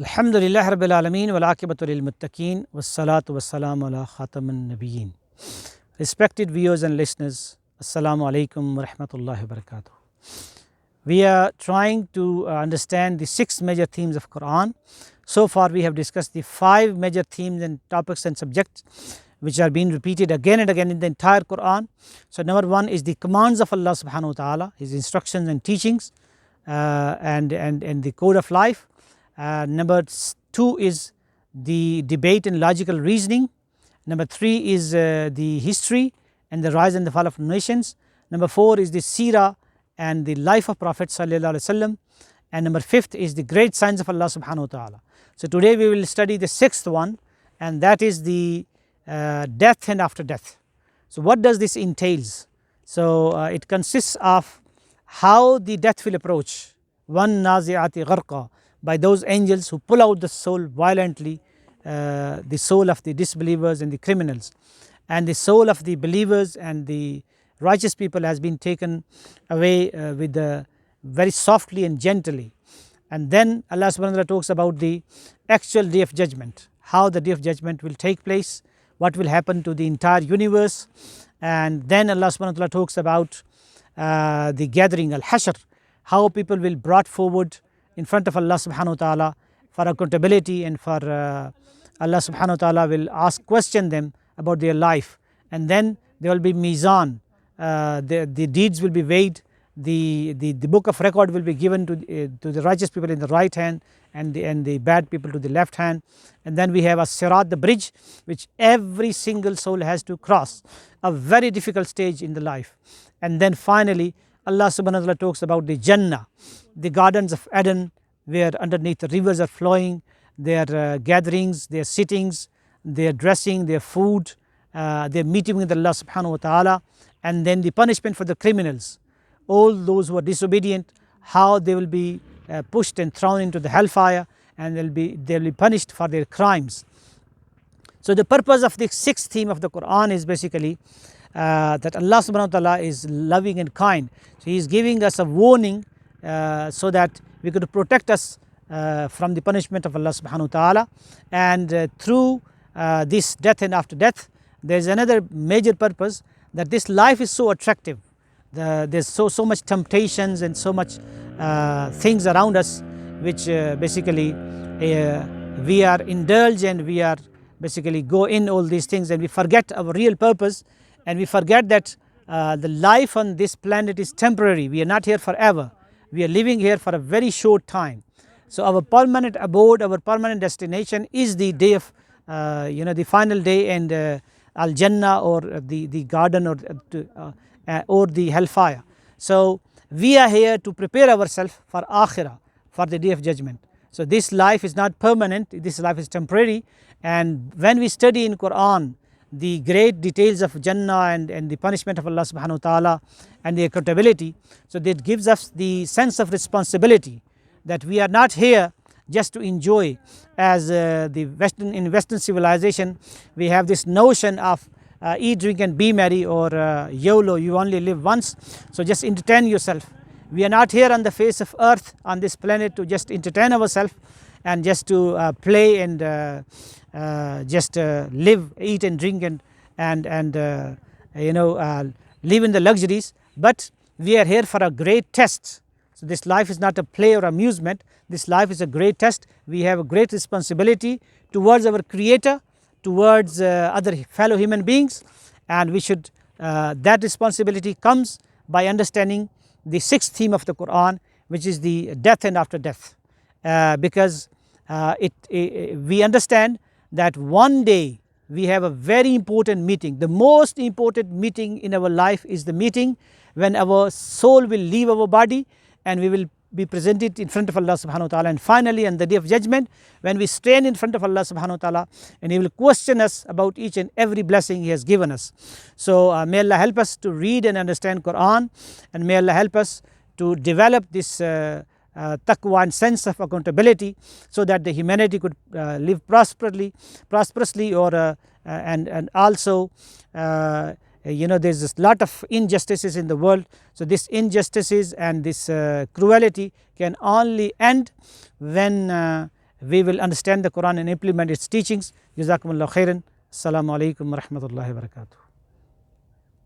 Alhamdulillah Rabbil Alameen wal aqibatu lil muttaqeen wassalatu wassalamu ala khatamin nabiyyin. Respected viewers and listeners, Assalamu alaikum wa rahmatullahi wa barakatuh. We are trying to understand the 6 major themes of Quran. So far we have discussed the 5 major themes and topics and subjects which are being repeated again and again in the entire Quran. So number 1 is the commands of Allah subhanahu wa ta'ala, His instructions and teachings and the code of life. Number 2 is the debate and logical reasoning. Number 3 is the history and the rise and the fall of nations. Number 4 is the seerah and the life of Prophet sallallahu alaihi wasallam. And number 5th is the great signs of Allah subhanahu wa ta'ala. So today we will study the 6th one, and that is the death and after death. So what does this entails? So it consists of how the death will approach. One nazi'ati gharqa, by those angels who pull out the soul violently, the soul of the disbelievers and the criminals, and the soul of the believers and the righteous people has been taken away with very softly and gently. And then Allah subhanahu wa ta'ala talks about the actual day of judgment, how the day of judgment will take place, what will happen to the entire universe. And then Allah subhanahu wa ta'ala talks about the gathering, al-hashr, how people will brought forward in front of Allah subhanahu wa ta'ala for accountability, and for Allah subhanahu wa ta'ala will question them about their life. And then there will be mizan, the deeds will be weighed, the book of record will be given to the righteous people in the right hand, and the bad people to the left hand. And then we have a sirat, the bridge which every single soul has to cross, a very difficult stage in the life. And then finally Allah subhanahu wa ta'ala talks about the Jannah, the gardens of Eden, where underneath the rivers are flowing, their gatherings, their sittings, their dressing, their food, their meeting with Allah subhanahu wa ta'ala. And then the punishment for the criminals, all those who are disobedient, how they will be pushed and thrown into the hellfire, and they'll be punished for their crimes. So the purpose of the 6th theme of the Quran is basically that Allah subhanahu wa ta'ala is loving and kind. So He is giving us a warning so that we could protect us from the punishment of Allah subhanahu wa ta'ala. And through this death and after death, there is another major purpose, that this life is so attractive. There's so much temptations and so much things around us which basically we are indulged, and we are basically go in all these things, and we forget our real purpose, and we forget that the life on this planet is temporary. We are not here forever. We are living here for a very short time. So our permanent abode, our permanent destination is the day of the final day, and Al-Jannah, or the garden, or the hellfire. So we are here to prepare ourselves for Akhirah, for the day of judgment. So this life is not permanent, this life is temporary. And when we study in Quran the great details of Jannah and the punishment of Allah subhanahu wa ta'ala and the accountability, so that gives us the sense of responsibility, that we are not here just to enjoy. As in Western civilization we have this notion of eat, drink and be merry, or YOLO, you only live once, so just entertain yourself. We are not here on the face of earth, on this planet, to just entertain ourselves and just to play and just live, eat and drink and live in the luxuries. But we are here for a great test. So this life is not a play or amusement, this life is a great test. We have a great responsibility towards our Creator, towards other fellow human beings, and we should that responsibility comes by understanding the 6th theme of the Quran, which is the death and after death, because we understand that one day we have a very important meeting. The most important meeting in our life is the meeting when our soul will leave our body, and we will be presented in front of Allah subhanahu wa ta'ala. And finally on the day of judgment, when we stand in front of Allah subhanahu wa ta'ala, and He will question us about each and every blessing He has given us. So may Allah help us to read and understand Quran, and may Allah help us to develop this taqwa and sense of accountability, so that the humanity could live prosperously, or and also there's a lot of injustices in the world. So this injustices and this cruelty can only end when we will understand the Quran and implement its teachings. Jazakumullah khairan. Assalamu alaikum wa rahmatullahi wa barakatuh.